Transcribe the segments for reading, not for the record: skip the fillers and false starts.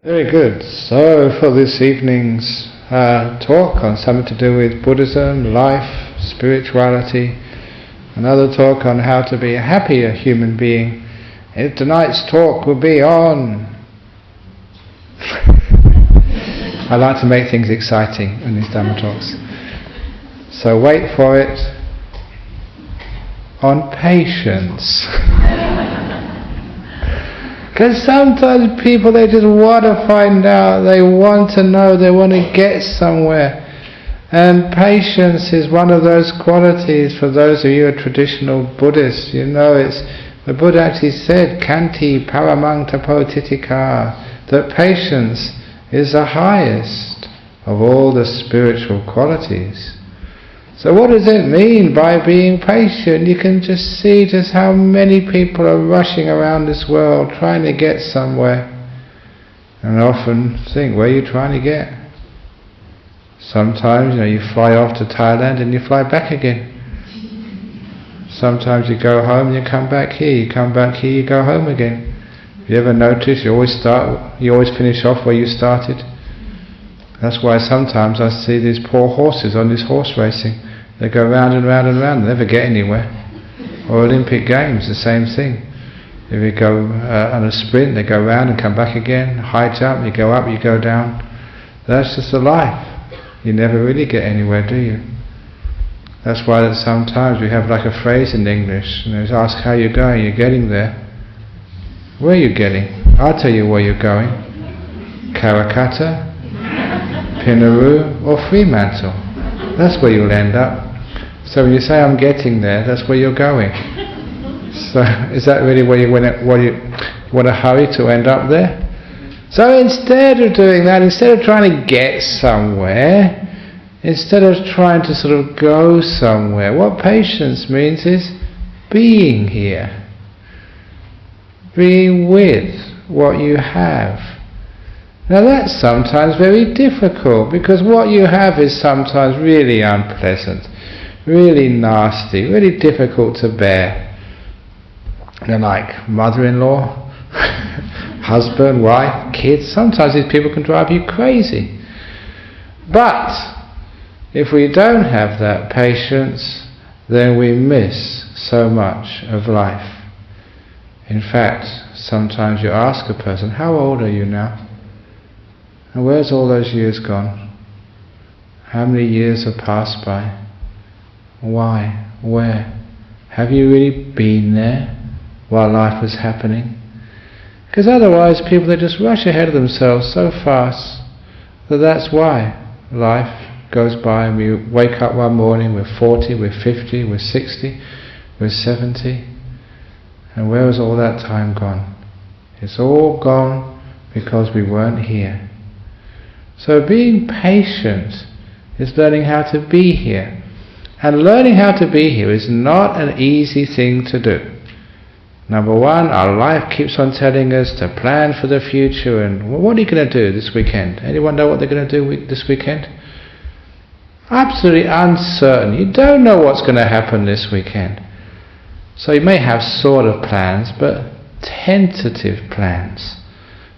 Very good. So for this evening's talk on something to do with Buddhism, life, spirituality, another talk on how to be a happier human being, tonight's talk will be on... I like to make things exciting in these Dhamma talks. So wait for it. On patience. Because sometimes people, they just want to find out, they want to know, they want to get somewhere. And patience is one of those qualities for those of you who are traditional Buddhists. You know, it's the Buddha actually said, Kanti paramang tapo titika, that patience is the highest of all the spiritual qualities. So what does it mean by being patient? You can just see just how many people are rushing around this world trying to get somewhere. And often think, where are you trying to get? Sometimes, you fly off to Thailand and you fly back again. Sometimes you go home and you come back here. You come back here, you go home again. Have you ever noticed you always finish off where you started? That's why sometimes I see these poor horses on this horse racing. They go round and round and round, they never get anywhere. Or Olympic Games, the same thing. If you go on a sprint, they go round and come back again. High jump, you go up, you go down. That's just the life. You never really get anywhere, do you? That's why that sometimes we have like a phrase in English, and they ask how you're going, you're getting there. Where are you getting? I'll tell you where you're going. Karakata, Pinaroo or Fremantle. That's where you'll end up. So when you say I'm getting there, that's where you're going. So is that really where you want to hurry to end up there? So instead of doing that, instead of trying to get somewhere, instead of trying to sort of go somewhere, what patience means is being here. Being with what you have. Now that's sometimes very difficult, because what you have is sometimes really unpleasant, really nasty, really difficult to bear. Like mother-in-law, husband, wife, kids, sometimes these people can drive you crazy. But if we don't have that patience, then we miss so much of life. In fact, sometimes you ask a person, how old are you now? And where's all those years gone? How many years have passed by? Why? Where? Have you really been there while life was happening? Because otherwise people, they just rush ahead of themselves so fast that that's why life goes by and we wake up one morning, we're 40, we're 50, we're 60, we're 70. And where has all that time gone? It's all gone because we weren't here. So being patient is learning how to be here. And learning how to be here is not an easy thing to do. Number one, our life keeps on telling us to plan for the future, and well, what are you going to do this weekend? Anyone know what they're going to do this weekend? Absolutely uncertain. You don't know what's going to happen this weekend. So you may have sort of plans, but tentative plans.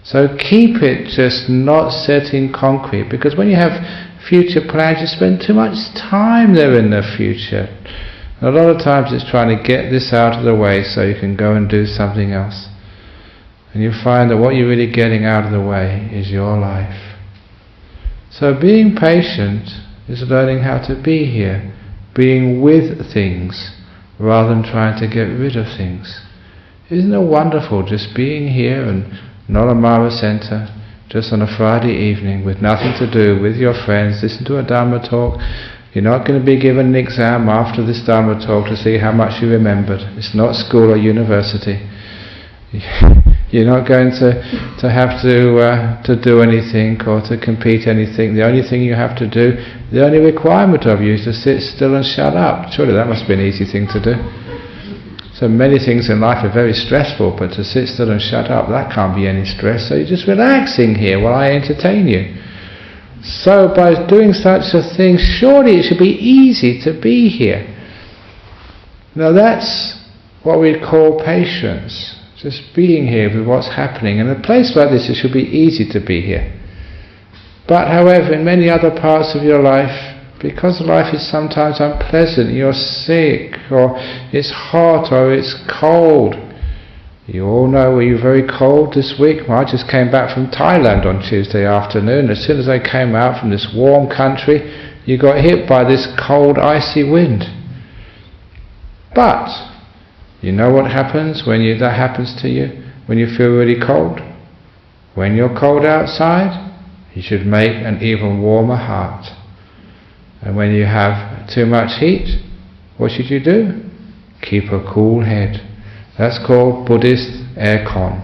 So keep it just not set in concrete, because when you have future plans, you spend too much time there in the future. And a lot of times it's trying to get this out of the way so you can go and do something else. And you find that what you're really getting out of the way is your life. So being patient is learning how to be here, being with things, rather than trying to get rid of things. Isn't it wonderful just being here and not a Mara Centre, just on a Friday evening with nothing to do, with your friends, listen to a Dhamma talk. You're not going to be given an exam after this Dhamma talk to see how much you remembered. It's not school or university. You're not going to have to do anything or to compete anything. The only thing you have to do, the only requirement of you is to sit still and shut up. Surely that must be an easy thing to do. So many things in life are very stressful, but to sit still and shut up, that can't be any stress. So you're just relaxing here while I entertain you. So by doing such a thing, surely it should be easy to be here. Now that's what we call patience. It's Just being here with what's happening. In a place like this, it should be easy to be here. But however, in many other parts of your life, because life is sometimes unpleasant, you're sick, or it's hot, or it's cold. You all know, were you very cold this week? Well, I just came back from Thailand on Tuesday afternoon. As soon as I came out from this warm country, you got hit by this cold, icy wind. But you know what happens when that happens to you? When you feel really cold? When you're cold outside, you should make an even warmer heart. And when you have too much heat, what should you do? Keep a cool head. That's called Buddhist aircon.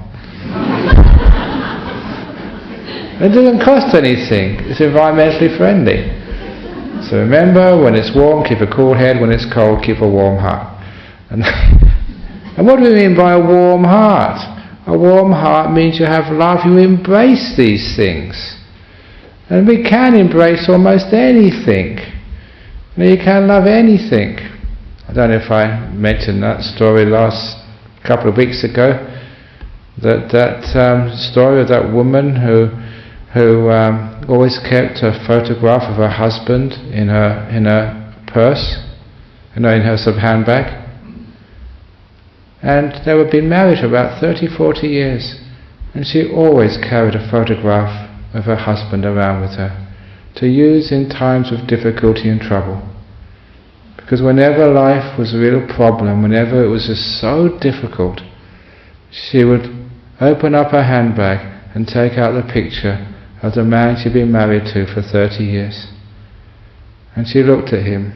It doesn't cost anything. It's environmentally friendly. So remember, when it's warm, keep a cool head. When it's cold, keep a warm heart. And what do we mean by a warm heart? A warm heart means you have love. You embrace these things. And we can embrace almost anything. You can love anything. I don't know if I mentioned that story last couple of weeks ago. That story of that woman who always kept a photograph of her husband in her purse, in her sort of handbag. And they were been married for about 30-40 years, and she always carried a photograph of her husband around with her to use in times of difficulty and trouble. Because whenever life was a real problem, whenever it was just so difficult, she would open up her handbag and take out the picture of the man she'd been married to for 30 years. And she looked at him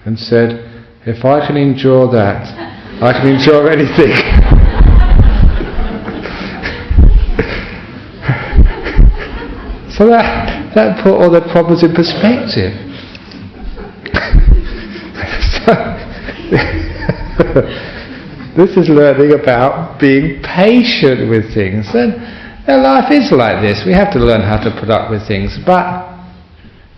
and said, "If I can endure that, I can endure anything." So that put all the problems in perspective. This is learning about being patient with things. And life is like this. We have to learn how to put up with things. But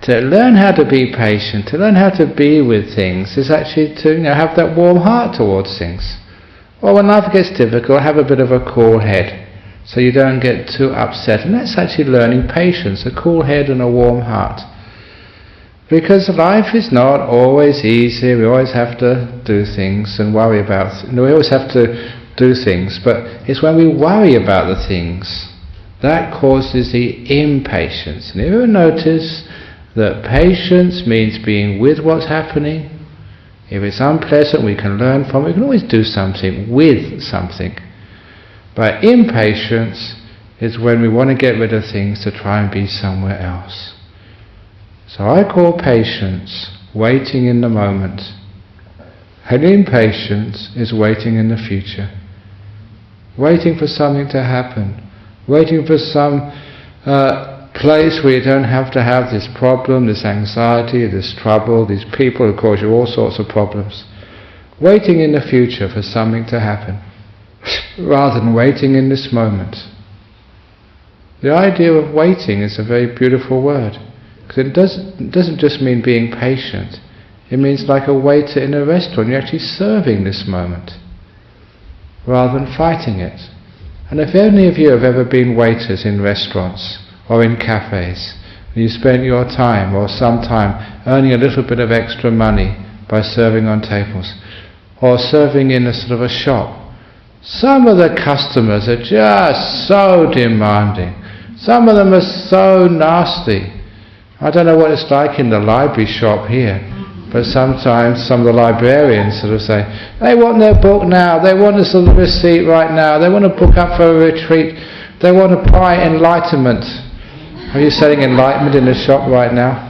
to learn how to be patient, to learn how to be with things, is actually to have that warm heart towards things. Well, when life gets difficult, have a bit of a cool head, so you don't get too upset. And that's actually learning patience, a cool head and a warm heart. Because life is not always easy. We always have to do things and worry about. We always have to do things, but it's when we worry about the things that causes the impatience. And you ever notice that patience means being with what's happening? If it's unpleasant, we can learn from it. We can always do something with something. But impatience is when we want to get rid of things to try and be somewhere else. So I call patience waiting in the moment. And impatience is waiting in the future. Waiting for something to happen. Waiting for some place where you don't have to have this problem, this anxiety, this trouble, these people who cause you all sorts of problems. Waiting in the future for something to happen, rather than waiting in this moment. The idea of waiting is a very beautiful word, because it doesn't just mean being patient. It means like a waiter in a restaurant. You're actually serving this moment, rather than fighting it. And if any of you have ever been waiters in restaurants or in cafes, and you spent your time or some time earning a little bit of extra money by serving on tables, or serving in a sort of a shop, some of the customers are just so demanding. Some of them are so nasty. I don't know what it's like in the library shop here, but sometimes some of the librarians sort of say, they want their book now, they want a sort of receipt right now, they want to book up for a retreat, they want to buy enlightenment. Are you selling enlightenment in the shop right now?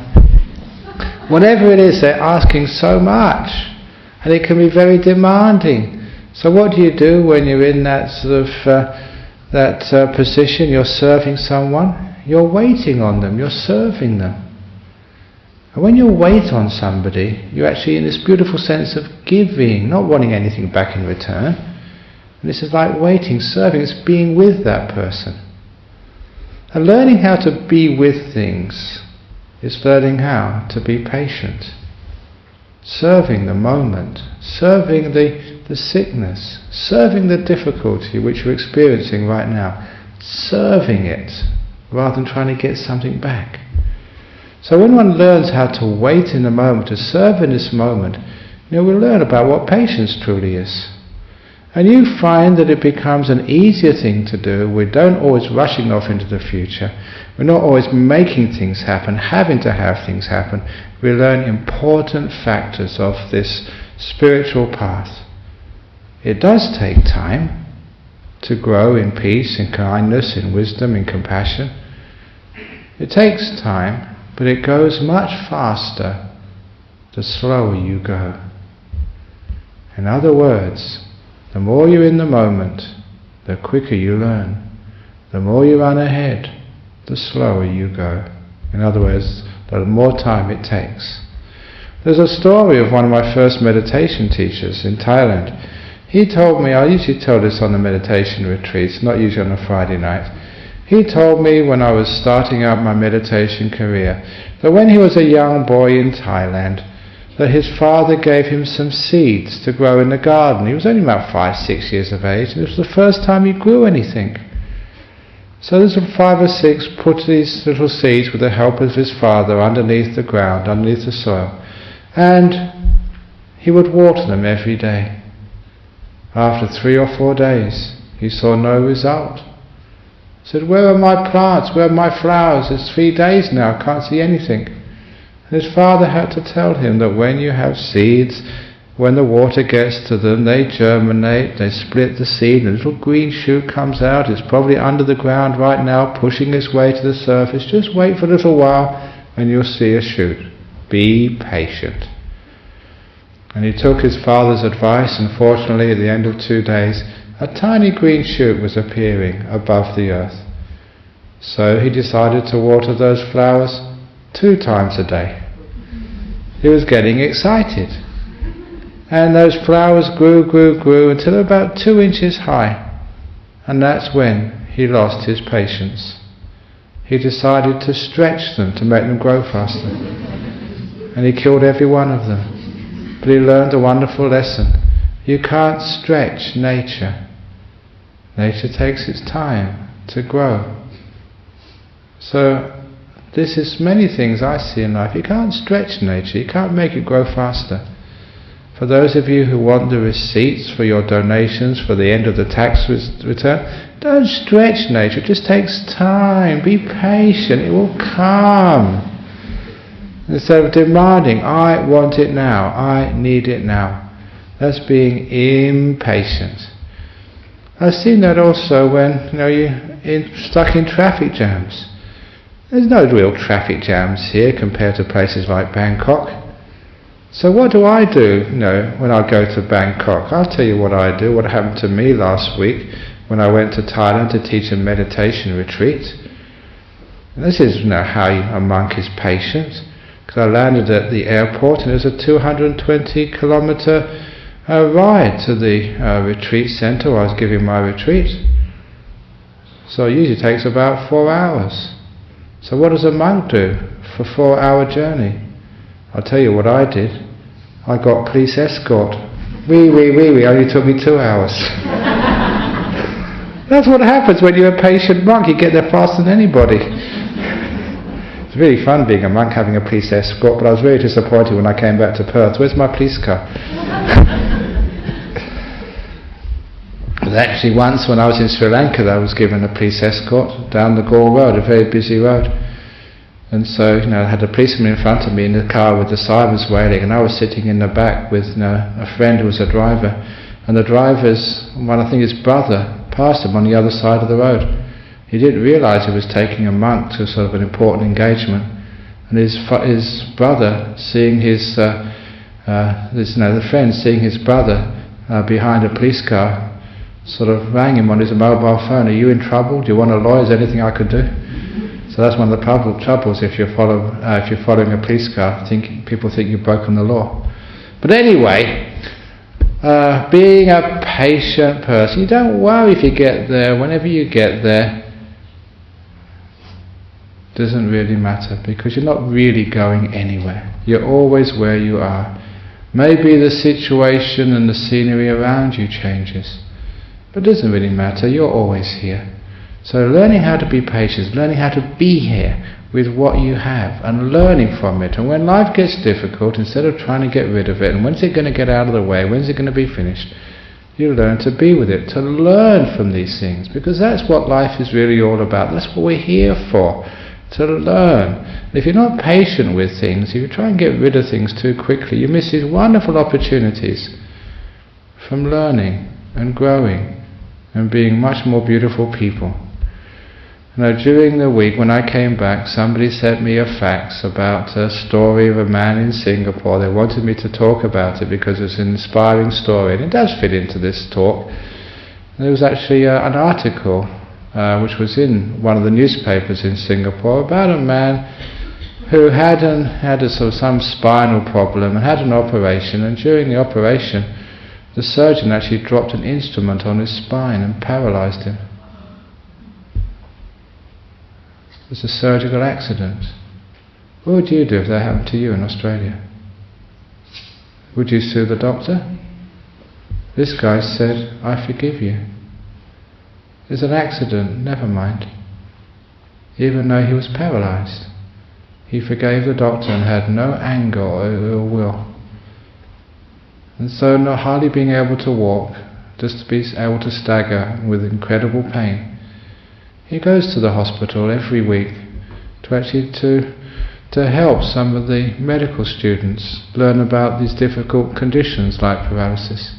Whatever it is, they're asking so much, and it can be very demanding. So what do you do when you're in that sort of position? You're serving someone, you're waiting on them, you're serving them. And when you wait on somebody, you're actually in this beautiful sense of giving, not wanting anything back in return. And this is like waiting, serving, it's being with that person. And learning how to be with things is learning how to be patient. Serving the moment, serving the the sickness, serving the difficulty which you're experiencing right now, serving it rather than trying to get something back. So when one learns how to wait in the moment, to serve in this moment, we learn about what patience truly is. And you find that it becomes an easier thing to do. We don't always rushing off into the future. We're not always making things happen, having to have things happen. We learn important factors of this spiritual path. It does take time to grow in peace, in kindness, in wisdom, in compassion. It takes time, but it goes much faster the slower you go. In other words, the more you're in the moment, the quicker you learn. The more you run ahead, the slower you go. In other words, the more time it takes. There's a story of one of my first meditation teachers in Thailand. He told me, I usually tell this on the meditation retreats, not usually on a Friday night. He told me when I was starting out my meditation career that when he was a young boy in Thailand, that his father gave him some seeds to grow in the garden. He was only about 5-6 years of age, and it was the first time he grew anything. So these 5 or 6 put these little seeds with the help of his father underneath the ground, underneath the soil, and he would water them every day. After 3 or 4 days, he saw no result. He said, "Where are my plants? Where are my flowers? It's 3 days now, I can't see anything." And his father had to tell him that when you have seeds, when the water gets to them, they germinate, they split the seed, a little green shoot comes out. It's probably under the ground right now, pushing its way to the surface. Just wait for a little while and you'll see a shoot. Be patient. And he took his father's advice, and fortunately at the end of 2 days, a tiny green shoot was appearing above the earth. So he decided to water those flowers 2 times a day. He was getting excited. And those flowers grew until about 2 inches high. And that's when he lost his patience. He decided to stretch them to make them grow faster. And he killed every one of them. But he learned a wonderful lesson. You can't stretch nature. Nature takes its time to grow. So this is many things I see in life. You can't stretch nature. You can't make it grow faster. For those of you who want the receipts for your donations for the end of the tax return, don't stretch nature. It just takes time. Be patient. It will come. Instead of demanding, I want it now, I need it now. That's being impatient. I've seen that also when you're stuck in traffic jams. There's no real traffic jams here compared to places like Bangkok. So what do I do, when I go to Bangkok? I'll tell you what I do, what happened to me last week when I went to Thailand to teach a meditation retreat. And this is how a monk is patient. Because I landed at the airport and it was a 220 kilometre ride to the retreat centre where I was giving my retreat. So it usually takes about 4 hours. So what does a monk do for a 4-hour journey? I'll tell you what I did. I got police escort. Only took me 2 hours. That's what happens when you're a patient monk. You get there faster than anybody. It's really fun being a monk, having a police escort, but I was very disappointed when I came back to Perth. Where's my police car? But actually once when I was in Sri Lanka, I was given a police escort down the Gore Road, a very busy road. And so, I had a policeman in front of me in the car with the sirens wailing, and I was sitting in the back with a friend who was a driver. And the driver's, I think his brother, passed him on the other side of the road. He didn't realise he was taking a monk to sort of an important engagement. And his brother, seeing his, the friend seeing his brother behind a police car, sort of rang him on his mobile phone. Are you in trouble? Do you want a lawyer? Is there anything I could do? So that's one of the troubles if you're following a police car. People think you've broken the law. But anyway, being a patient person, you don't worry if you get there. Whenever you get there, doesn't really matter because you're not really going anywhere. You're always where you are. Maybe the situation and the scenery around you changes. But it doesn't really matter, you're always here. So learning how to be patient, learning how to be here with what you have and learning from it. And when life gets difficult, instead of trying to get rid of it, and when's it going to get out of the way, when's it going to be finished, you learn to be with it, to learn from these things, because that's what life is really all about. That's what we're here for, to learn. And if you're not patient with things, if you try and get rid of things too quickly, you miss these wonderful opportunities from learning and growing and being much more beautiful people. During the week when I came back, somebody sent me a fax about a story of a man in Singapore. They wanted me to talk about it because it's an inspiring story, and it does fit into this talk. And there was actually an article which was in one of the newspapers in Singapore about a man who had some spinal problem and had an operation, and during the operation the surgeon actually dropped an instrument on his spine and paralyzed him. It was a surgical accident. What would you do if that happened to you in Australia? Would you sue the doctor? This guy said, I forgive you. It's an accident, never mind. Even though he was paralyzed, he forgave the doctor and had no anger or ill will. And so, not hardly being able to walk, just to be able to stagger with incredible pain, he goes to the hospital every week to help some of the medical students learn about these difficult conditions like paralysis.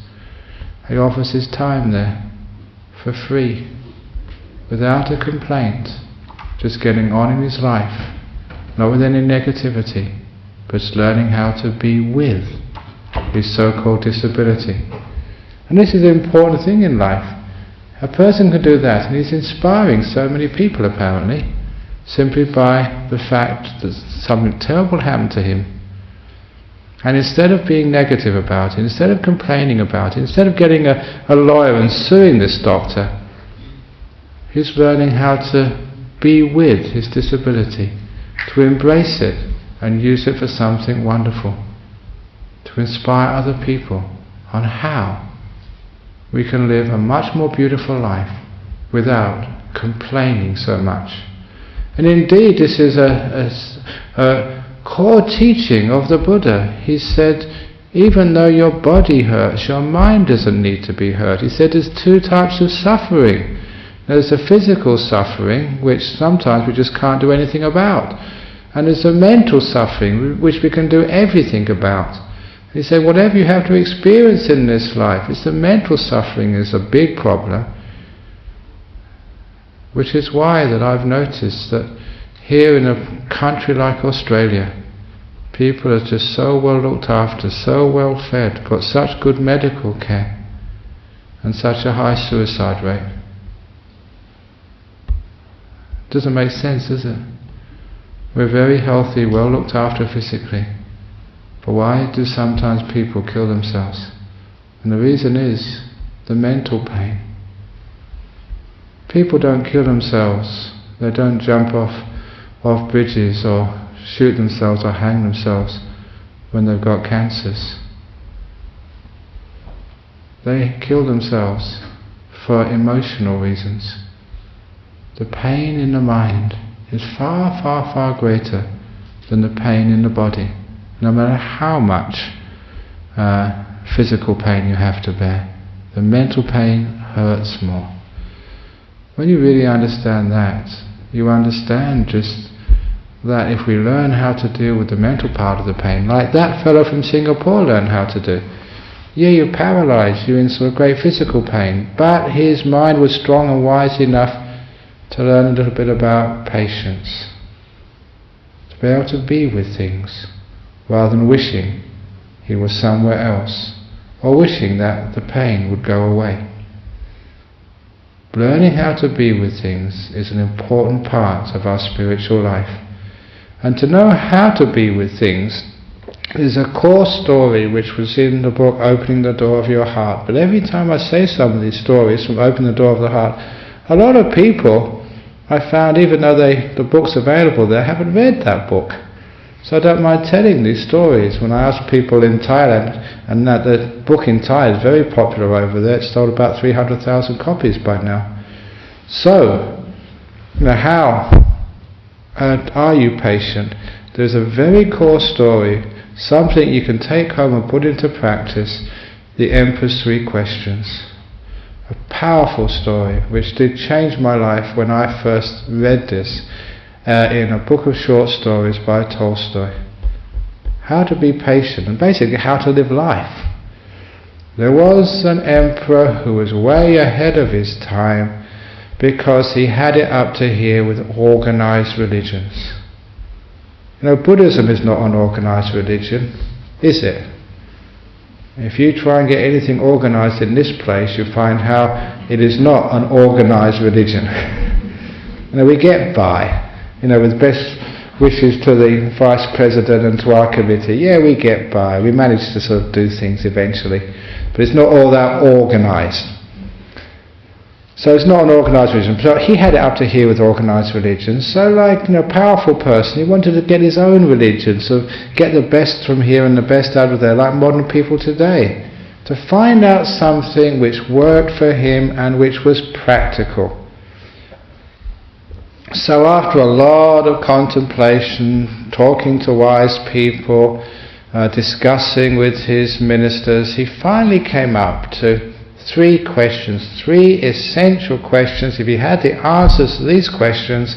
He offers his time there for free, without a complaint, just getting on in his life, not with any negativity, but learning how to be with his so-called disability. And this is an important thing in life. A person can do that, and he's inspiring so many people apparently, simply by the fact that something terrible happened to him. And instead of being negative about it, instead of complaining about it, instead of getting a lawyer and suing this doctor, he's learning how to be with his disability, to embrace it and use it for something wonderful, to inspire other people on how we can live a much more beautiful life without complaining so much. And indeed, this is a core teaching of the Buddha. He said, even though your body hurts, your mind doesn't need to be hurt. He said there's two types of suffering. There's the physical suffering, which sometimes we just can't do anything about. And there's the mental suffering, which we can do everything about. He said, whatever you have to experience in this life, it's the mental suffering is a big problem. Which is why that I've noticed that here in a country like Australia, people are just so well looked after, so well fed, got such good medical care, and such a high suicide rate. Doesn't make sense, does it? We're very healthy, well looked after physically. But why do sometimes people kill themselves? And the reason is the mental pain. People don't kill themselves. They don't jump off bridges or shoot themselves or hang themselves when they've got cancers. They kill themselves for emotional reasons. The pain in the mind is far, far, far greater than the pain in the body. No matter how much physical pain you have to bear, the mental pain hurts more. When you really understand that, you understand just that if we learn how to deal with the mental part of the pain, like that fellow from Singapore learned how to do. Yeah, you're paralyzed, you're in sort of great physical pain, but his mind was strong and wise enough to learn a little bit about patience, to be able to be with things, rather than wishing he was somewhere else, or wishing that the pain would go away. Learning how to be with things is an important part of our spiritual life. And to know how to be with things is a core story which was in the book Opening the Door of Your Heart. But every time I say some of these stories from Opening the Door of the Heart, a lot of people I found, even though the book's available there, haven't read that book. So I don't mind telling these stories. When I ask people in Thailand, and the book in Thai is very popular over there, it's sold about 300,000 copies by now. So, how are you patient? There's a very core story, something you can take home and put into practice, the Emperor's 3 Questions. A powerful story which did change my life when I first read this in a book of short stories by Tolstoy. How to be patient, and basically how to live life. There was an emperor who was way ahead of his time because he had it up to here with organized religions. Buddhism is not an organized religion, is it? If you try and get anything organized in this place, you find how it is not an organized religion. We get by, with best wishes to the Vice President and to our committee. Yeah, we get by. We manage to sort of do things eventually. But it's not all that organized. So it's not an organised religion. So he had it up to here with organised religions. So powerful person, he wanted to get his own religion, so get the best from here and the best out of there, like modern people today. To find out something which worked for him and which was practical. So after a lot of contemplation, talking to wise people, discussing with his ministers, he finally came up to 3 questions, 3 essential questions. If he had the answers to these questions,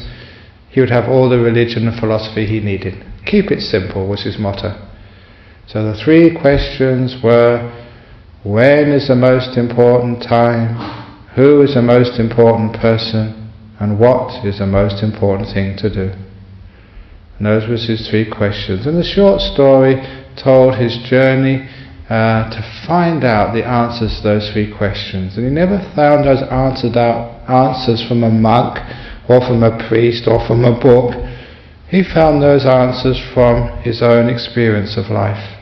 he would have all the religion and philosophy he needed. Keep it simple was his motto. So the 3 questions were: when is the most important time? Who is the most important person? And what is the most important thing to do? And those were his 3 questions. And the short story told his journey to find out the answers to those 3 questions. And he never found those answers from a monk or from a priest or from a book. He found those answers from his own experience of life.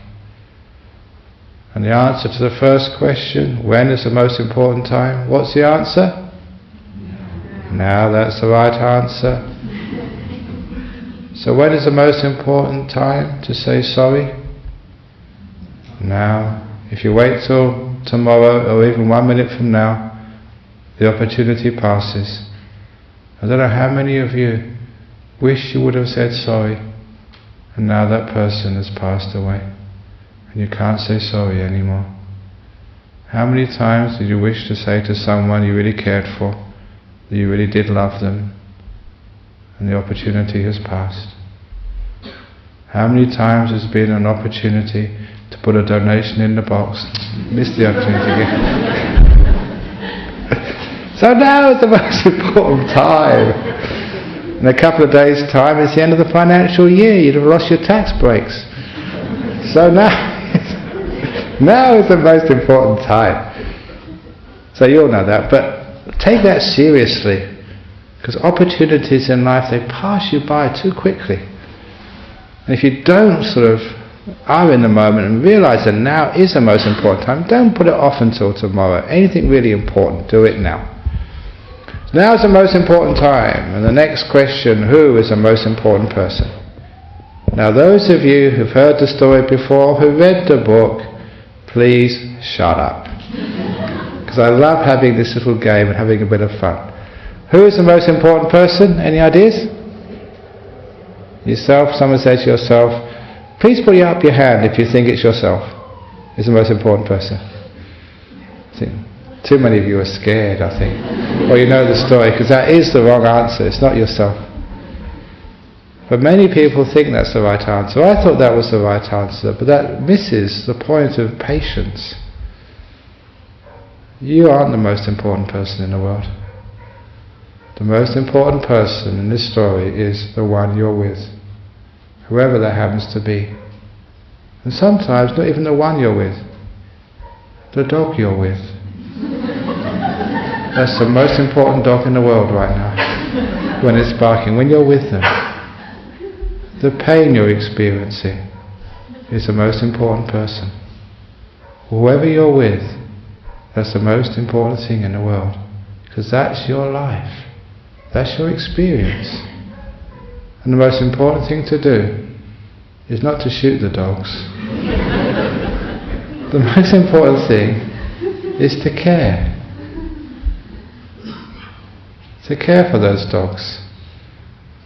And the answer to the first question, when is the most important time? What's the answer? Now, that's the right answer. So when is the most important time to say sorry? Now. If you wait till tomorrow or even 1 minute from now, the opportunity passes. I don't know how many of you wish you would have said sorry, and now that person has passed away and you can't say sorry anymore. How many times did you wish to say to someone you really cared for that you really did love them, and the opportunity has passed? How many times has been an opportunity to put a donation in the box, missed the opportunity again? So now is the most important time. In a couple of days' time, it's the end of the financial year. You'd have lost your tax breaks. So now is the most important time. So you all know that, but take that seriously, because opportunities in life, they pass you by too quickly. And if you don't are in the moment and realise that now is the most important time, don't put it off until tomorrow. Anything really important, do it now. Now is the most important time. And the next question, who is the most important person? Now those of you who've heard the story before, who read the book, please shut up. Because I love having this little game and having a bit of fun. Who is the most important person? Any ideas? Yourself. Someone says to yourself. Please put up your hand if you think it's yourself is the most important person. Too many of you are scared, I think. Or you know the story, because that is the wrong answer. It's not yourself. But many people think that's the right answer. I thought that was the right answer, but that misses the point of patience. You aren't the most important person in the world. The most important person in this story is the one you're with, whoever that happens to be. And sometimes not even the one you're with, the dog you're with. That's the most important dog in the world right now, when it's barking, when you're with them. The pain you're experiencing is the most important person. Whoever you're with, that's the most important thing in the world, because that's your life, that's your experience. And the most important thing to do is not to shoot the dogs. The most important thing is to care. To care for those dogs.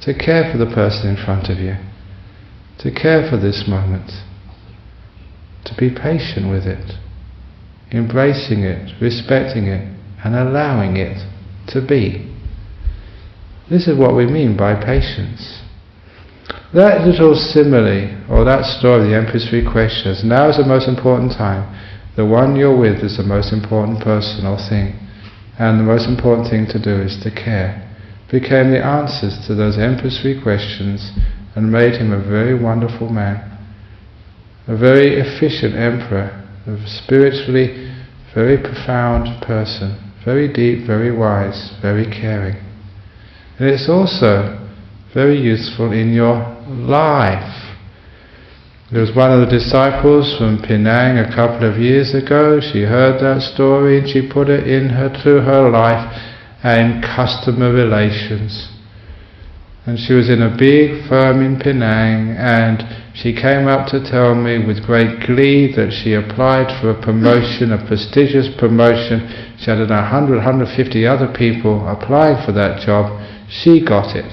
To care for the person in front of you. To care for this moment. To be patient with it. Embracing it, respecting it, and allowing it to be. This is what we mean by patience. That little simile, or that story of the Emperor's 3 questions, now is the most important time. The one you're with is the most important person or thing. And the most important thing to do is to care. Became the answers to those Emperor's 3 questions and made him a very wonderful man. A very efficient emperor, a spiritually very profound person, very deep, very wise, very caring. And it's also very useful in your life. There was one of the disciples from Penang a couple of years ago. She heard that story and she put it to her life and customer relations. And she was in a big firm in Penang, and she came up to tell me with great glee that she applied for a promotion, a prestigious promotion. She had 150 other people applying for that job. She got it.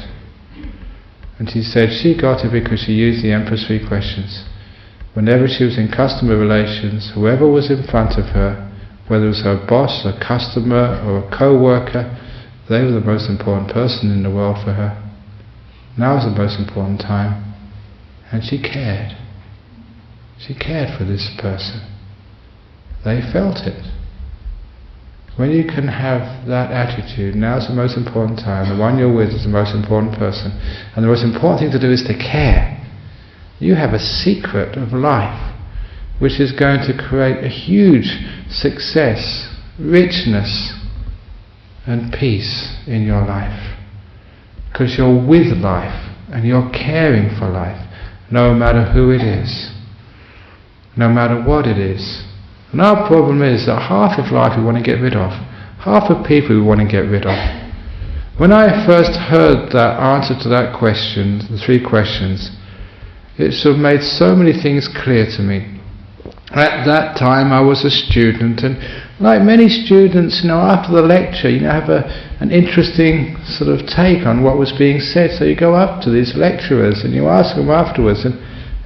And she said she got it because she used the Emperor's 3 questions. Whenever she was in customer relations, whoever was in front of her, whether it was her boss, a customer, or a co-worker, they were the most important person in the world for her. Now was the most important time. And she cared. She cared for this person. They felt it. When you can have that attitude, now's the most important time, the one you're with is the most important person, and the most important thing to do is to care. You have a secret of life which is going to create a huge success, richness and peace in your life. Because you're with life and you're caring for life, no matter who it is, no matter what it is. And our problem is that half of life we want to get rid of, half of people we want to get rid of. When I first heard that answer to that question, the 3 questions, it sort of made so many things clear to me. At that time I was a student, and like many students, after the lecture, have an interesting sort of take on what was being said. So you go up to these lecturers and you ask them afterwards, and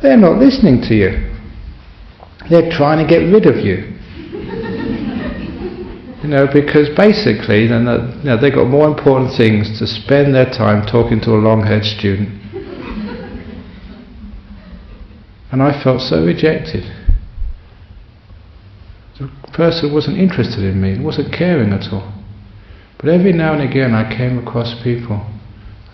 they're not listening to you. They're trying to get rid of you. Because basically they've got more important things to spend their time talking to a long-haired student. And I felt so rejected. The person wasn't interested in me, wasn't caring at all. But every now and again I came across people.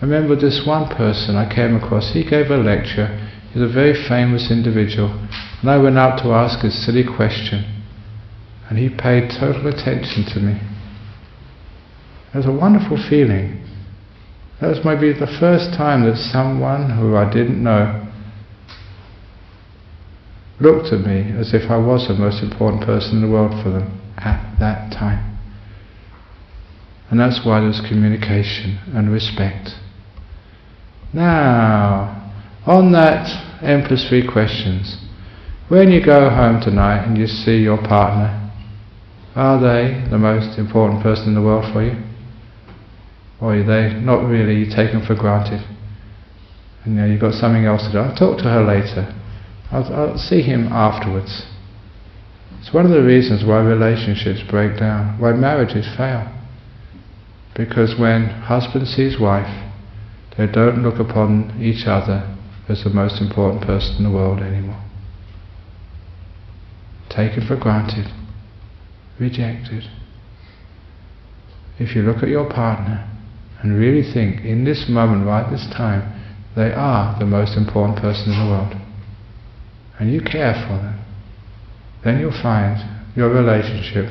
I remember this one person I came across, he gave a lecture, he was a very famous individual, and I went up to ask a silly question, and he paid total attention to me. It was a wonderful feeling. That was maybe the first time that someone who I didn't know looked at me as if I was the most important person in the world for them at that time. And that's why there's communication and respect. Now, on that Emperor's 3 questions, when you go home tonight and you see your partner, are they the most important person in the world for you? Or are they not really taken for granted? And you've got something else to do. I'll talk to her later. I'll see him afterwards. It's one of the reasons why relationships break down, why marriages fail. Because when husband sees wife, they don't look upon each other as the most important person in the world anymore. Taken for granted, rejected. If you look at your partner and really think, in this moment, right this time, they are the most important person in the world, and you care for them, then you'll find your relationship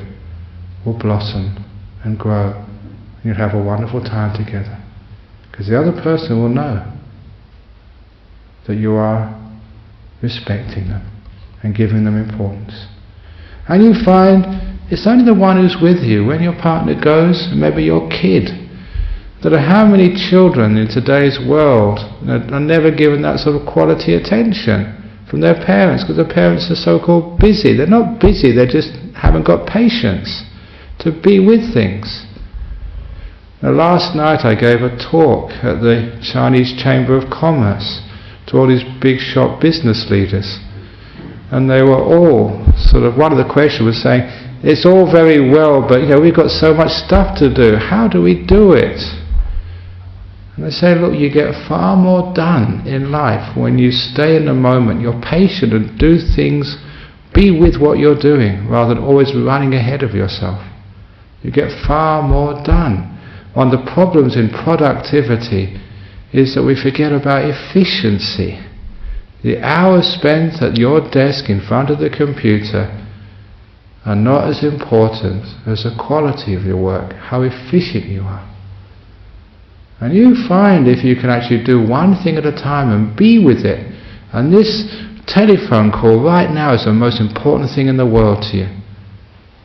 will blossom and grow, and you'll have a wonderful time together. Because the other person will know that you are respecting them and giving them importance. And you find it's only the one who's with you. When your partner goes, maybe your kid, That how many children in today's world are never given that sort of quality attention from their parents, because their parents are so-called busy. They're not busy, they just haven't got patience to be with things. Now, last night I gave a talk at the Chinese Chamber of Commerce to all these big shop business leaders, and they were all sort of, one of the questions was saying, it's all very well, but we've got so much stuff to do, how do we do it? And they say, look, you get far more done in life when you stay in the moment, you're patient and do things, be with what you're doing, rather than always running ahead of yourself. You get far more done. One of the problems in productivity is that we forget about efficiency. The hours spent at your desk in front of the computer are not as important as the quality of your work, how efficient you are. And you find if you can actually do one thing at a time and be with it, and this telephone call right now is the most important thing in the world to you,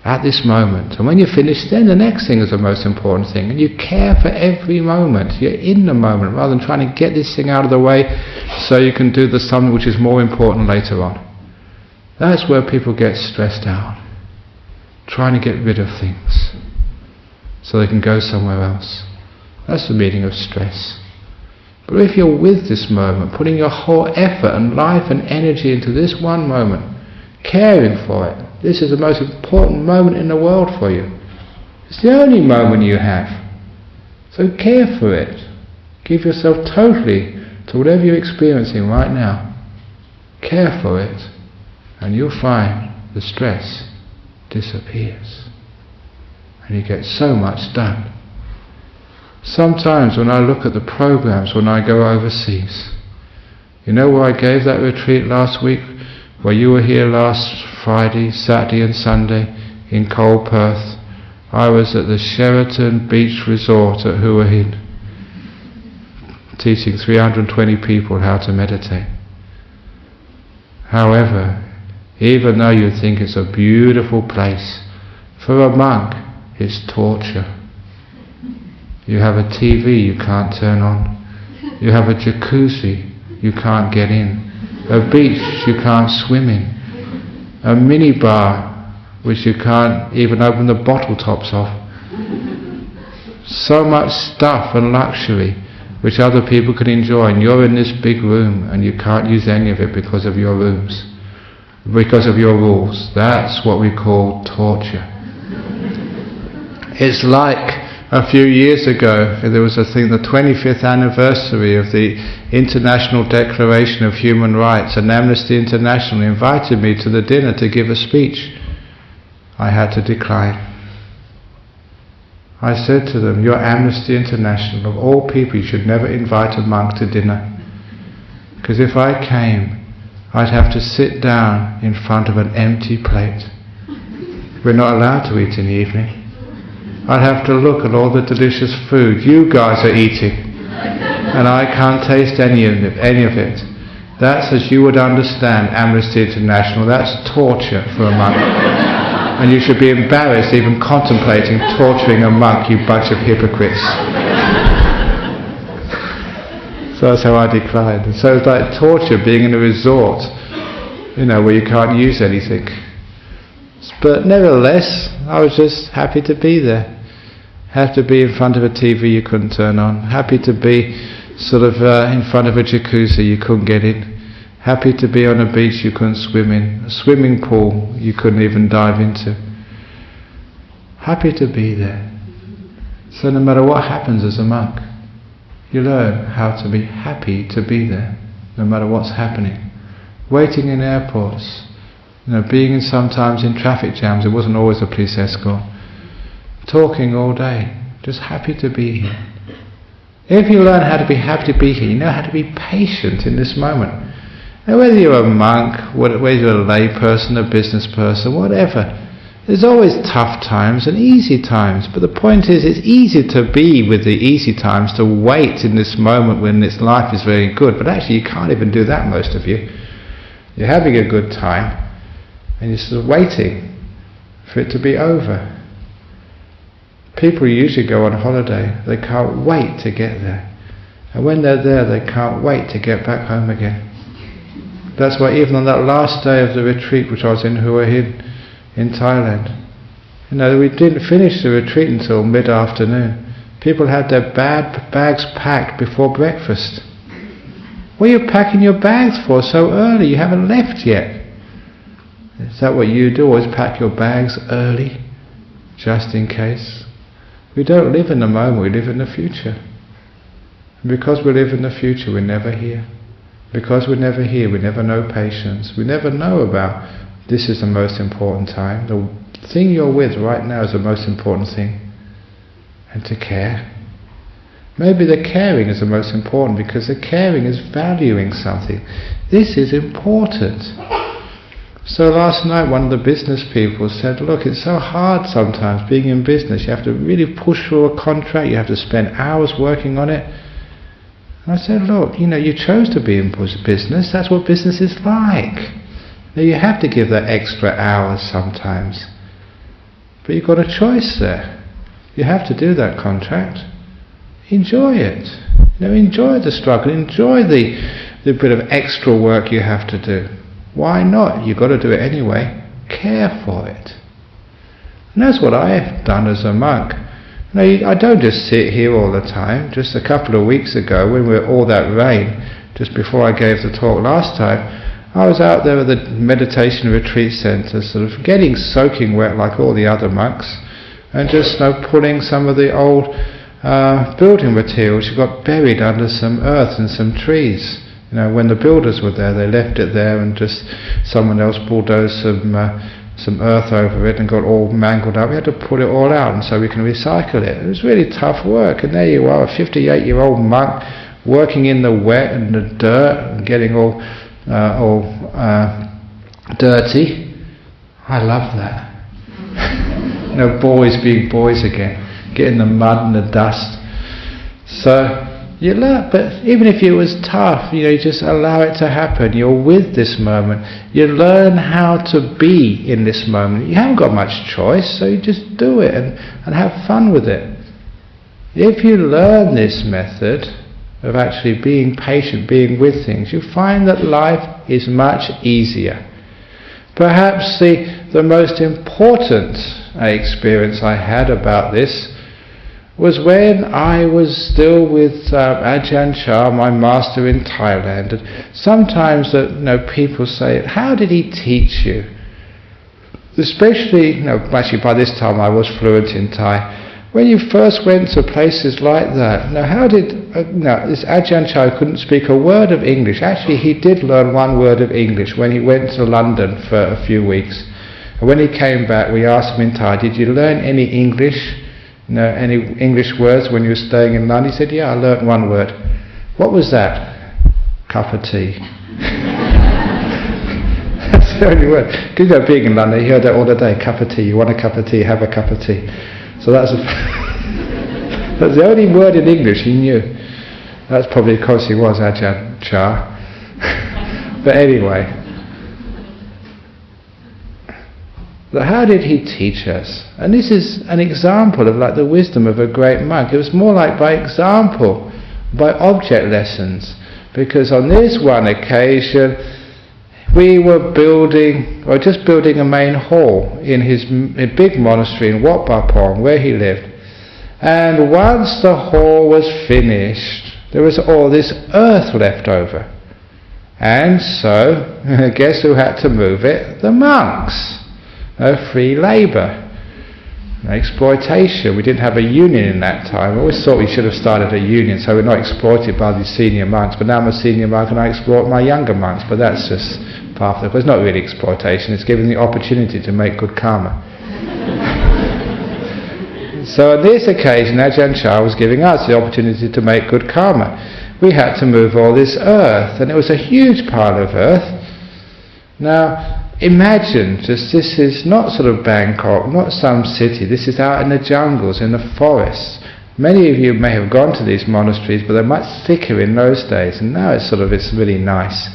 at this moment. And when you're finished, then the next thing is the most important thing. And you care for every moment. You're in the moment, rather than trying to get this thing out of the way so you can do something which is more important later on. That's where people get stressed out, trying to get rid of things so they can go somewhere else. That's the meaning of stress. But if you're with this moment, putting your whole effort and life and energy into this one moment, caring for it, this is the most important moment in the world for you. It's the only moment you have. So care for it. Give yourself totally to whatever you're experiencing right now. Care for it, and you'll find the stress disappears. And you get so much done. Sometimes when I look at the programs when I go overseas, where I gave that retreat last week, where you were here last Friday, Saturday and Sunday in cold Perth, I was at the Sheraton Beach Resort at Hua Hin, teaching 320 people how to meditate. However, even though you think it's a beautiful place, for a monk it's torture. You have a TV you can't turn on. You have a jacuzzi you can't get in. A beach you can't swim in. A mini bar which you can't even open the bottle tops off. So much stuff and luxury which other people can enjoy, and you're in this big room and you can't use any of it because of your rooms, because of your rules. That's what we call torture. It's like a few years ago, there was a thing, the 25th anniversary of the International Declaration of Human Rights, and Amnesty International invited me to the dinner to give a speech. I had to decline. I said to them, you're Amnesty International, of all people you should never invite a monk to dinner. Because if I came, I'd have to sit down in front of an empty plate. We're not allowed to eat in the evening. I'd have to look at all the delicious food you guys are eating, and I can't taste any of it. That's, as you would understand, Amnesty International, that's torture for a monk. And you should be embarrassed even contemplating torturing a monk, you bunch of hypocrites. So that's how I declined. And so it's like torture being in a resort, where you can't use anything. But nevertheless, I was just happy to be there. Happy to be in front of a TV you couldn't turn on. Happy to be in front of a jacuzzi you couldn't get in. Happy to be on a beach you couldn't swim in. A swimming pool you couldn't even dive into. Happy to be there. So no matter what happens as a monk, you learn how to be happy to be there, no matter what's happening. Waiting in airports, being sometimes in traffic jams, it wasn't always a police escort. Talking all day, just happy to be here. If you learn how to be happy to be here, you know how to be patient in this moment. Now whether you're a monk, whether you're a lay person, a business person, whatever, there's always tough times and easy times, but the point is it's easy to be with the easy times, to wait in this moment when this life is very good, but actually you can't even do that, most of you. You're having a good time and you're sort of waiting for it to be over. People usually go on holiday, they can't wait to get there. And when they're there, they can't wait to get back home again. That's why even on that last day of the retreat, which I was in Hua Hin, in Thailand, we didn't finish the retreat until mid-afternoon. People had their bags packed before breakfast. What are you packing your bags for so early? You haven't left yet. Is that what you do? Always pack your bags early, just in case? We don't live in the moment, we live in the future. And because we live in the future, we're never here. Because we're never here, we never know patience. We never know about this is the most important time. The thing you're with right now is the most important thing. And to care. Maybe the caring is the most important, because the caring is valuing something. This is important. So last night one of the business people said, look, it's so hard sometimes being in business. You have to really push through a contract, you have to spend hours working on it. And I said, look, you chose to be in business, that's what business is like. Now you have to give that extra hours sometimes. But you've got a choice there. You have to do that contract. Enjoy it. Enjoy the struggle, enjoy the bit of extra work you have to do. Why not? You've got to do it anyway. Care for it. And that's what I've done as a monk. I don't just sit here all the time. Just a couple of weeks ago, when we were all that rain, just before I gave the talk last time, I was out there at the meditation retreat centre, sort of getting soaking wet like all the other monks, and just pulling some of the old building materials which got buried under some earth and some trees. When the builders were there, they left it there, and just someone else bulldozed some earth over it and got all mangled up. We had to pull it all out, and so we can recycle it. It was really tough work, and there you are, a 58-year-old monk working in the wet and the dirt and getting all dirty. I love that. Boys being boys again, getting the mud and the dust. So you learn, but even if it was tough, you just allow it to happen. You're with this moment. You learn how to be in this moment. You haven't got much choice, so you just do it and have fun with it. If you learn this method of actually being patient, being with things, you find that life is much easier. Perhaps the most important experience I had about this was when I was still with Ajahn Brahm, my master in Thailand. And sometimes people say, how did he teach you? Especially, actually by this time I was fluent in Thai. When you first went to places like that, this Ajahn Brahm couldn't speak a word of English. Actually, he did learn one word of English when he went to London for a few weeks. And when he came back, we asked him in Thai, did you learn any English? Any English words when you were staying in London? He said, yeah, I learnt one word. What was that? Cup of tea. That's the only word. Because being in London, he heard that all the day. Cup of tea. You want a cup of tea? Have a cup of tea. So that's the only word in English he knew. That's probably because he was Ajahn Brahm. But anyway. But how did he teach us? And this is an example of the wisdom of a great monk. It was more like by example, by object lessons. Because on this one occasion, we were just building a main hall in his big monastery in Wat Pah Pong, where he lived. And once the hall was finished, there was all this earth left over. And so, guess who had to move it? The monks. Free labour, exploitation. We didn't have a union in that time. I always thought we should have started a union so we're not exploited by these senior monks, but now I'm a senior monk and I exploit my younger monks, but that's just part of it. It's not really exploitation, it's giving the opportunity to make good karma. So on this occasion Ajahn Brahm was giving us the opportunity to make good karma. We had to move all this earth, and it was a huge pile of earth. Now imagine, this is not sort of Bangkok, not some city, this is out in the jungles, in the forests. Many of you may have gone to these monasteries, but they're much thicker in those days, and now it's really nice.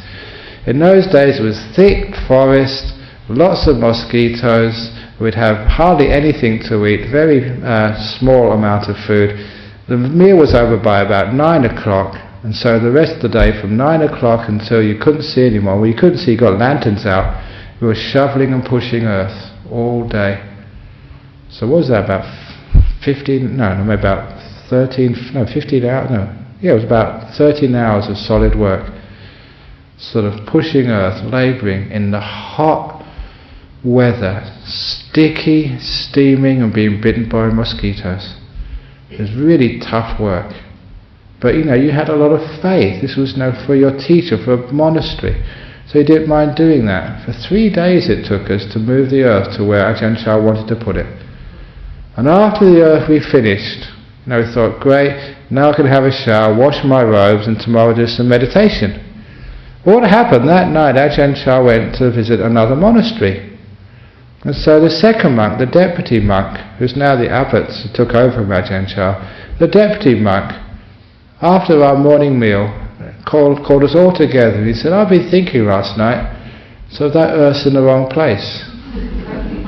In those days it was thick forest, lots of mosquitoes, We'd have hardly anything to eat, very small amount of food. The meal was over by about 9 o'clock, and so the rest of the day from 9 o'clock until you couldn't see anymore, well, you couldn't see, you got lanterns out, we were shoveling and pushing earth all day. So what was that, about 15 hours, it was about 13 hours of solid work, sort of pushing earth, labouring in the hot weather, sticky, steaming and being bitten by mosquitoes. It was really tough work. But you had a lot of faith. This was for your teacher, for a monastery. So you didn't mind doing that. For 3 days it took us to move the earth to where Ajahn Chah wanted to put it. And after the earth we finished, we thought, great, now I can have a shower, wash my robes, and tomorrow do some meditation. What happened that night? Ajahn Chah went to visit another monastery. And so the second monk, the deputy monk, who's now the abbot who took over from Ajahn Chah, the deputy monk, after our morning meal, called us all together. He said, I've been thinking last night, so that earth's in the wrong place.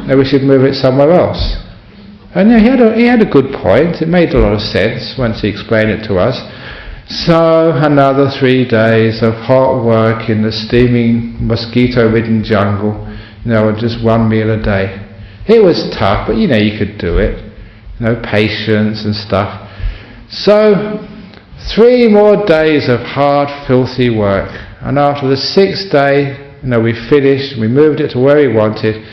Now we should move it somewhere else. And he had a good point. It made a lot of sense once he explained it to us. So another 3 days of hot work in the steaming, mosquito-ridden jungle, just one meal a day. It was tough, but you could do it. Patience and stuff. So 3 more days of hard, filthy work. And after the 6th day, we finished, we moved it to where we wanted.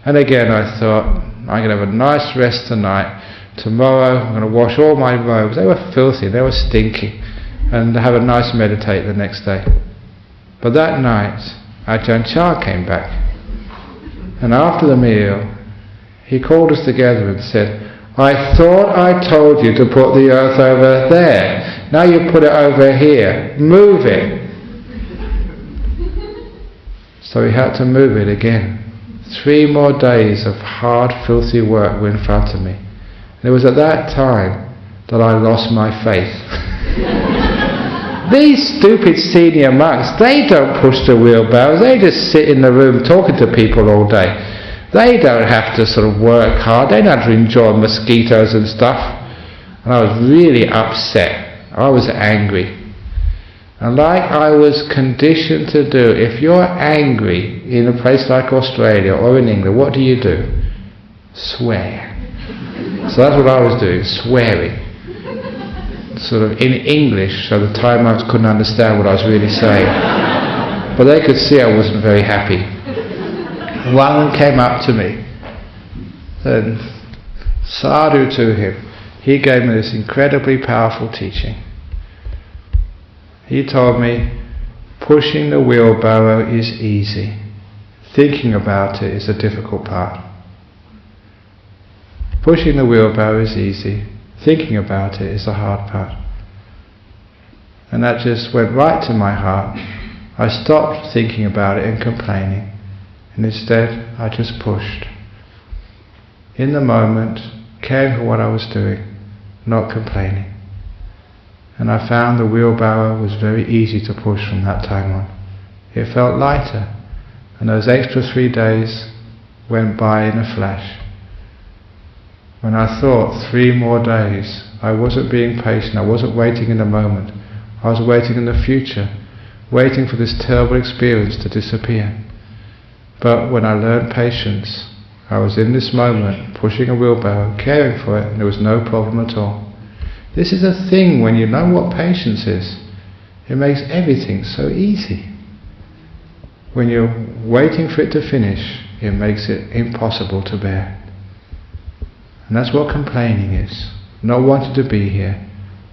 And again I thought, I'm going to have a nice rest tonight. Tomorrow I'm going to wash all my robes. They were filthy, they were stinky. And have a nice meditate the next day. But that night, Ajahn Chah came back. And after the meal, he called us together and said, I thought I told you to put the earth over there. Now you put it over here. Move it. So he had to move it again. 3 more days of hard, filthy work were in front of me. And it was at that time that I lost my faith. These stupid senior monks, they don't push the wheelbarrows, they just sit in the room talking to people all day. They don't have to sort of work hard, they don't have to enjoy mosquitoes and stuff. And I was really upset, I was angry. And like I was conditioned to do, if you're angry in a place like Australia or in England, what do? Swear. So that's what I was doing, swearing. Sort of in English, so the Thai monks couldn't understand what I was really saying. But they could see I wasn't very happy. One came up to me and sadhu to him. He gave me this incredibly powerful teaching. He told me, pushing the wheelbarrow is easy. Thinking about it is the difficult part. Pushing the wheelbarrow is easy. Thinking about it is the hard part. And that just went right to my heart. I stopped thinking about it and complaining. And instead, I just pushed. In the moment, caring for what I was doing, not complaining. And I found the wheelbarrow was very easy to push from that time on. It felt lighter. And those extra 3 days went by in a flash. When I thought 3 more days, I wasn't being patient, I wasn't waiting in the moment. I was waiting in the future, waiting for this terrible experience to disappear. But when I learned patience, I was in this moment, pushing a wheelbarrow, caring for it, and there was no problem at all. This is a thing when you know what patience is. It makes everything so easy. When you're waiting for it to finish, it makes it impossible to bear. And that's what complaining is. Not wanting to be here,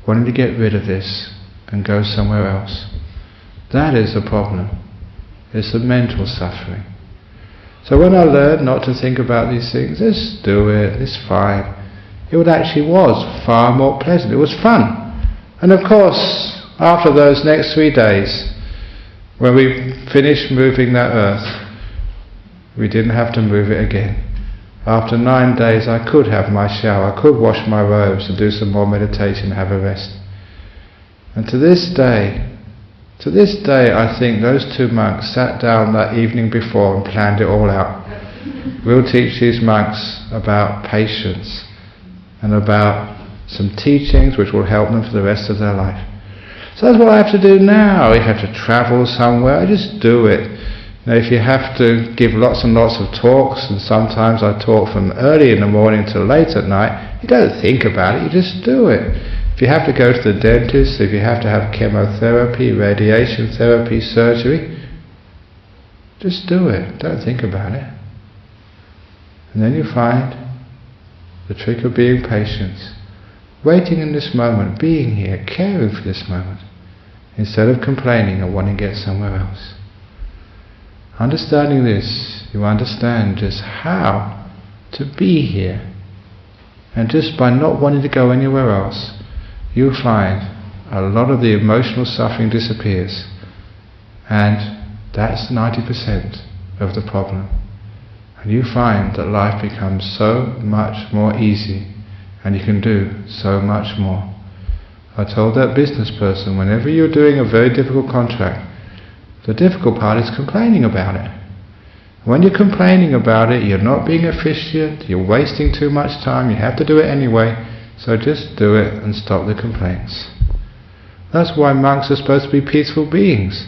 wanting to get rid of this and go somewhere else. That is the problem. It's the mental suffering. So when I learned not to think about these things, just do it, it's fine. It actually was far more pleasant. It was fun. And of course, after those next 3 days, when we finished moving that earth, we didn't have to move it again. After 9 days I could have my shower, I could wash my robes and do some more meditation and have a rest. And to this day I think those 2 monks sat down that evening before and planned it all out. We'll teach these monks about patience and about some teachings which will help them for the rest of their life. So that's what I have to do now. If you have to travel somewhere, I just do it. Now, if you have to give lots and lots of talks, and sometimes I talk from early in the morning till late at night, you don't think about it, you just do it. If you have to go to the dentist, if you have to have chemotherapy, radiation therapy, surgery, just do it, don't think about it. And then you find the trick of being patient, waiting in this moment, being here, caring for this moment, instead of complaining or wanting to get somewhere else. Understanding this, you understand just how to be here. And just by not wanting to go anywhere else, you'll find a lot of the emotional suffering disappears. And that's 90% of the problem. And you find that life becomes so much more easy, and you can do so much more. I told that business person, whenever you're doing a very difficult contract, the difficult part is complaining about it. When you're complaining about it, you're not being efficient, you're wasting too much time, you have to do it anyway, so just do it and stop the complaints. That's why monks are supposed to be peaceful beings.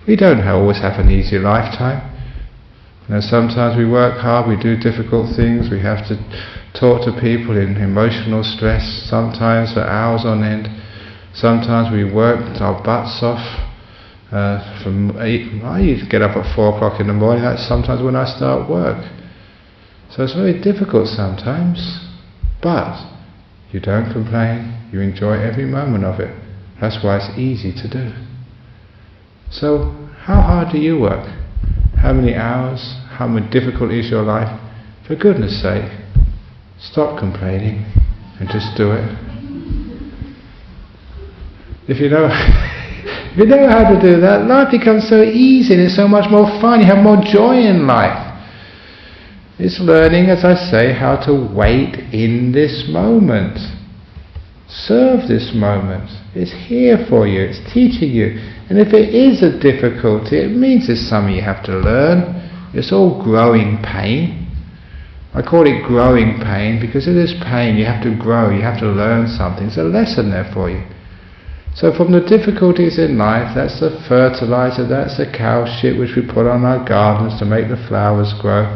We don't always have an easy lifetime. Sometimes we work hard, we do difficult things, we have to talk to people in emotional stress, sometimes for hours on end. Sometimes we work our butts off. I get up at 4 o'clock in the morning, that's sometimes when I start work. So it's very difficult sometimes, but you don't complain, you enjoy every moment of it. That's why it's easy to do. So, how hard do you work? How many hours? How difficult is your life? For goodness sake, stop complaining and just do it. If you know how to do that, life becomes so easy and it's so much more fun. You have more joy in life. It's learning, as I say, how to wait in this moment. Serve this moment. It's here for you. It's teaching you. And if it is a difficulty, it means it's something you have to learn. It's all growing pain. I call it growing pain because it is pain. You have to grow. You have to learn something. There's a lesson there for you. So from the difficulties in life, that's the fertilizer, that's the cow shit which we put on our gardens to make the flowers grow.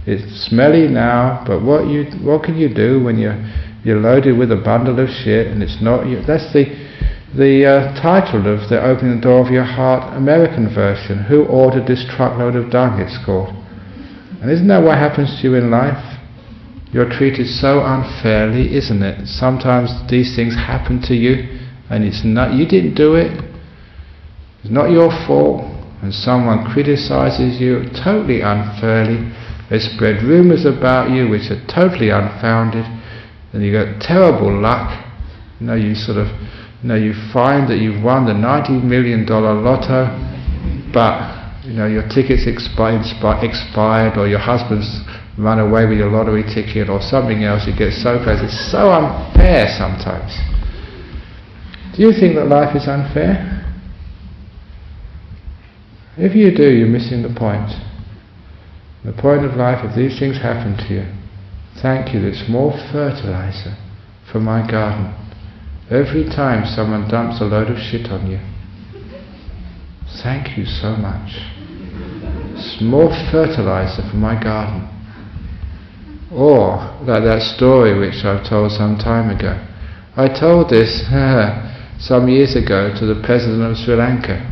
It's smelly now, but what can you do when you're loaded with a bundle of shit and it's not you? That's the title of the Opening the Door of Your Heart American version. Who ordered this truckload of dung, it's called. And isn't that what happens to you in life? You're treated so unfairly, isn't it? Sometimes these things happen to you and it's not, you didn't do it, it's not your fault, and someone criticizes you totally unfairly. They spread rumors about you which are totally unfounded, and you got terrible luck. You find that you've won the $90 million lotto, but your ticket's expired, or your husband's run away with your lottery ticket, or something else. You get so close. It's so unfair sometimes. Do you think that life is unfair? If you do, you're missing the point. The point of life, if these things happen to you, thank you, it's more fertilizer for my garden. Every time someone dumps a load of shit on you, thank you so much. It's more fertilizer for my garden. Or, like that story which I've told some time ago. I told this some years ago to the President of Sri Lanka.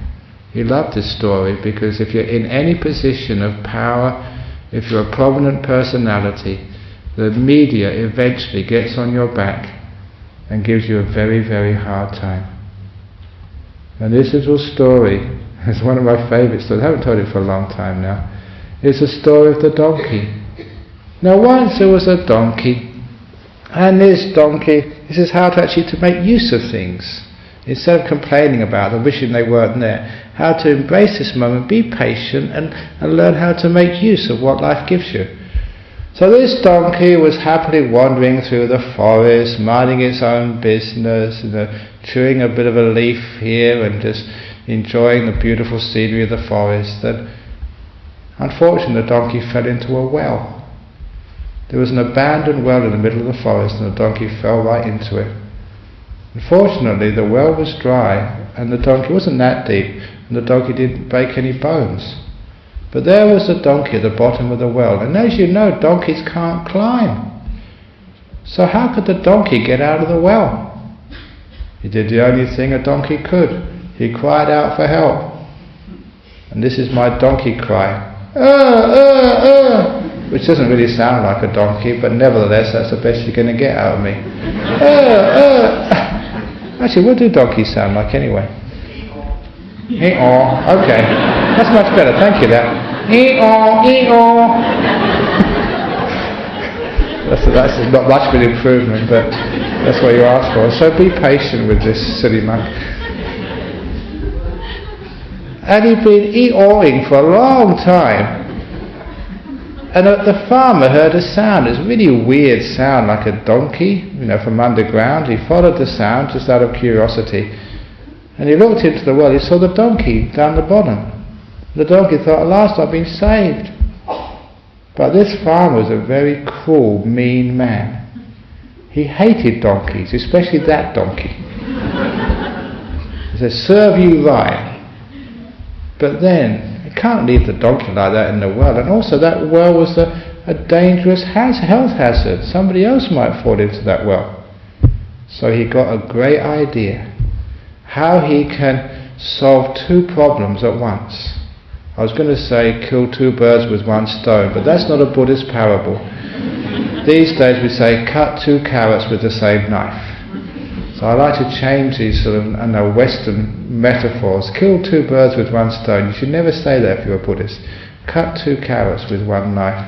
He loved this story because if you're in any position of power, if you're a prominent personality, the media eventually gets on your back and gives you a very, very hard time. And this little story is one of my favourite stories. I haven't told it for a long time now. It's a story of the donkey. Now once there was a donkey, and this is how to make use of things. Instead of complaining about them, wishing they weren't there, how to embrace this moment, be patient and learn how to make use of what life gives you. So this donkey was happily wandering through the forest, minding its own business, chewing a bit of a leaf here and just enjoying the beautiful scenery of the forest. And Unfortunately, the donkey fell into a well. There was an abandoned well in the middle of the forest, and the donkey fell right into it. Unfortunately, the well was dry, and the donkey wasn't that deep, and the donkey didn't break any bones. But there was the donkey at the bottom of the well, and as you know, donkeys can't climb. So how could the donkey get out of the well? He did the only thing a donkey could. He cried out for help. And this is my donkey cry. Which doesn't really sound like a donkey, but nevertheless that's the best you're going to get out of me. Actually, what do donkeys sound like anyway? E-aw. Okay, that's much better, thank you that. E-aw, e-aw. That's not much of an improvement, but that's what you asked for. So be patient with this silly monk. And he'd been e-awing for a long time. And the farmer heard a sound, this really weird sound like a donkey, from underground. He followed the sound just out of curiosity. And he looked into the well, he saw the donkey down the bottom. The donkey thought, at last I've been saved. But this farmer was a very cruel, mean man. He hated donkeys, especially that donkey. He said, serve you right. But then, you can't leave the donkey like that in the well. And also that well was a dangerous health hazard. Somebody else might fall into that well. So he got a great idea. How he can solve two problems at once. I was going to say kill two birds with one stone, but that's not a Buddhist parable. These days we say cut two carrots with the same knife. So I like to change these sort of Western metaphors. Kill two birds with one stone. You should never say that if you're a Buddhist. Cut two carrots with one knife.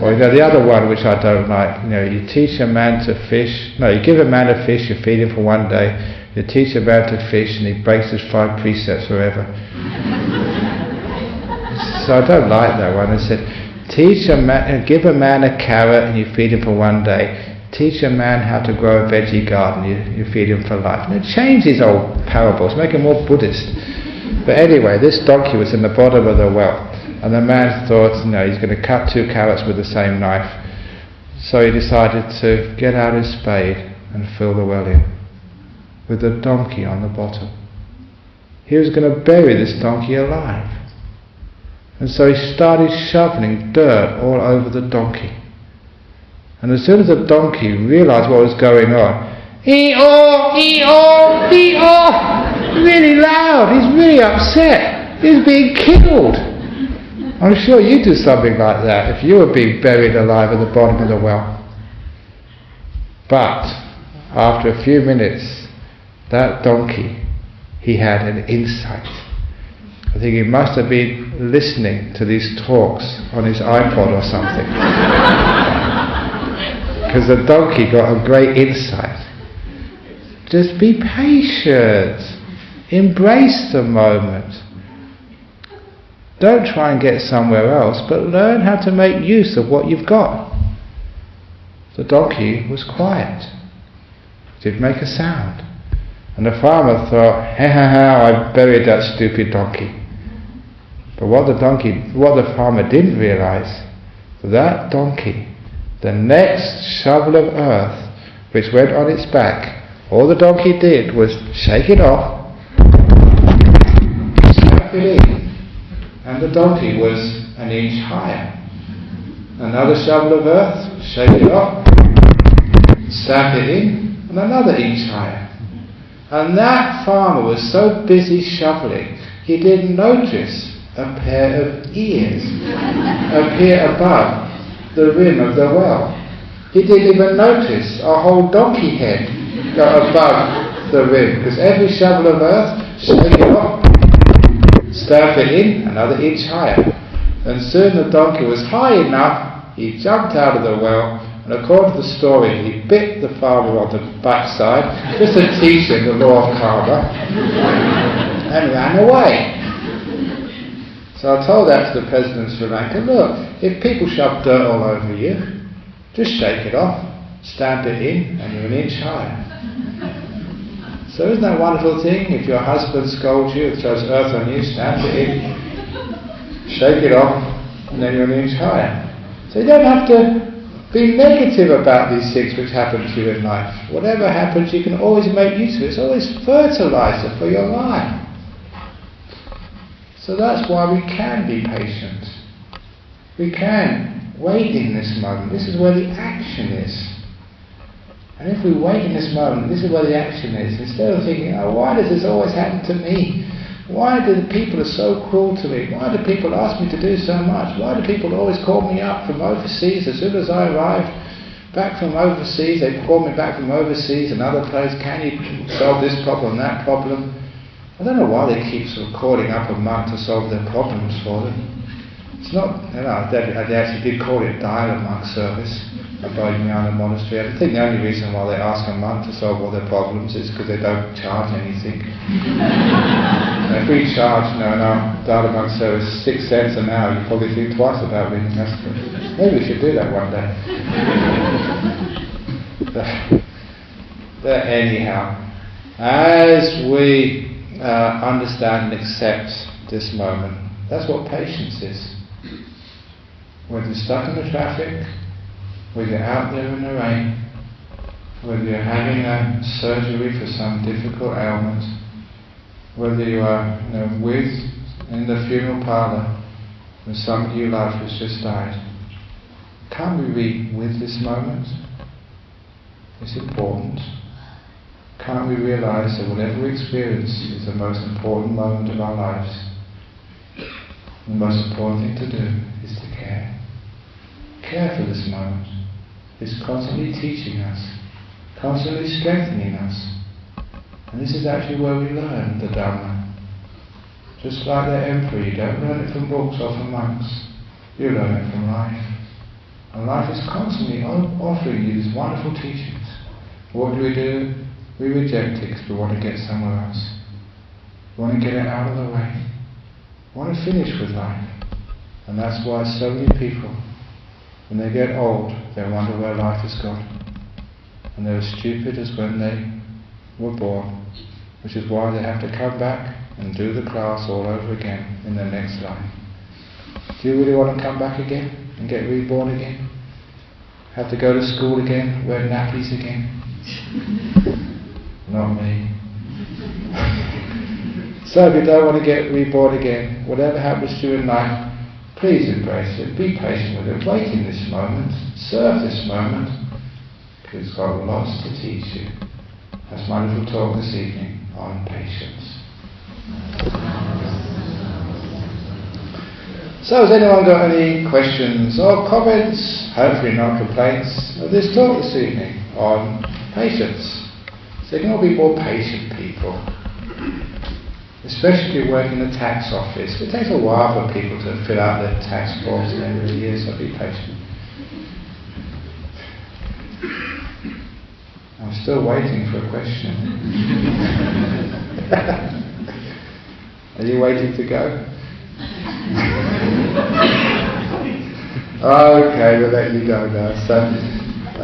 Or the other one which I don't like, you teach a man to fish. No, you give a man a fish, you feed him for one day. You teach a man to fish and he breaks his 5 precepts forever. So I don't like that one. I said, give a man a carrot and you feed him for one day. Teach a man how to grow a veggie garden, you feed him for life. Change these old parables, make them more Buddhist. But anyway, this donkey was in the bottom of the well, and the man thought, he's going to cut two carrots with the same knife. So he decided to get out his spade and fill the well in, with the donkey on the bottom. He was going to bury this donkey alive. And so he started shoveling dirt all over the donkey. And as soon as the donkey realised what was going on, ee-aw, ee-aw, ee-aw, really loud, he's really upset, he's being killed. I'm sure you'd do something like that if you were being buried alive at the bottom of the well. But after a few minutes, that donkey, he had an insight. I think he must have been listening to these talks on his iPod or something. Because the donkey got a great insight. Just be patient. Embrace the moment. Don't try and get somewhere else, but learn how to make use of what you've got. The donkey was quiet. It didn't make a sound. And the farmer thought, I buried that stupid donkey. But what the farmer didn't realise, that donkey, the next shovel of earth which went on its back, all the donkey did was shake it off, snap it in, and the donkey was an inch higher. Another shovel of earth, shake it off, snap it in, and another inch higher. And that farmer was so busy shoveling, he didn't notice a pair of ears appear above the rim of the well. He didn't even notice a whole donkey head go above the rim, because every shovel of earth, shake it off, stamp it in, another inch higher. And soon the donkey was high enough, he jumped out of the well, and according to the story, he bit the farmer on the backside, just to teach him the law of karma, and ran away. So I told that to the president of Sri Lanka, look, if people shove dirt all over you, just shake it off, stamp it in, and you're an inch higher. So isn't that a wonderful thing? If your husband scolds you, throws earth on you, stamp it in, shake it off, and then you're an inch higher. So you don't have to be negative about these things which happen to you in life. Whatever happens, you can always make use of it. It's always fertilizer for your life. So that's why we can be patient. We can wait in this moment. This is where the action is. And if we wait in this moment, this is where the action is. Instead of thinking, oh, why does this always happen to me? Why do the people are so cruel to me? Why do people ask me to do so much? Why do people always call me up from overseas? As soon as I arrived back from overseas, they call me back from overseas, another place, can you solve this problem, that problem? I don't know why they keep sort of calling up a monk to solve their problems for them. It's not, they actually did call it dial-a monk service at Bodhinyana Monastery. I think the only reason why they ask a monk to solve all their problems is because they don't charge anything. If we charge, in our dial-a monk service 6 cents an hour, you probably think twice about ringing us. Maybe we should do that one day. But anyhow, as we understand and accept this moment, that's what patience is. Whether you're stuck in the traffic, whether you're out there in the rain, whether you're having a surgery for some difficult ailment, whether you are in the funeral parlour when somebody you love has just died, can't we be with this moment? It's important. Can't we realise that whatever we experience is the most important moment of our lives? The most important thing to do is to care. Care for this moment. It's constantly teaching us, constantly strengthening us. And this is actually where we learn the Dhamma. Just like the emperor, you don't learn it from books or from monks. You learn it from life. And life is constantly offering you these wonderful teachings. What do? We reject it because we want to get somewhere else. We want to get it out of the way. We want to finish with life. And that's why so many people, when they get old, they wonder where life has gone. And they're as stupid as when they were born, which is why they have to come back and do the class all over again in their next life. Do you really want to come back again and get reborn again? Have to go to school again, wear nappies again? Not me. So if you don't want to get reborn again, whatever happens to you in life, please embrace it, be patient with it, wait in this moment, serve this moment, because it's got lots to teach you. That's my little talk this evening on patience. So has anyone got any questions or comments, hopefully not complaints, of this talk this evening on patience? So you can all be more patient people. Especially if you work in the tax office. It takes a while for people to fill out their tax forms at the end of the year, so be patient. I'm still waiting for a question. Are you waiting to go? Okay, we'll let you go now. So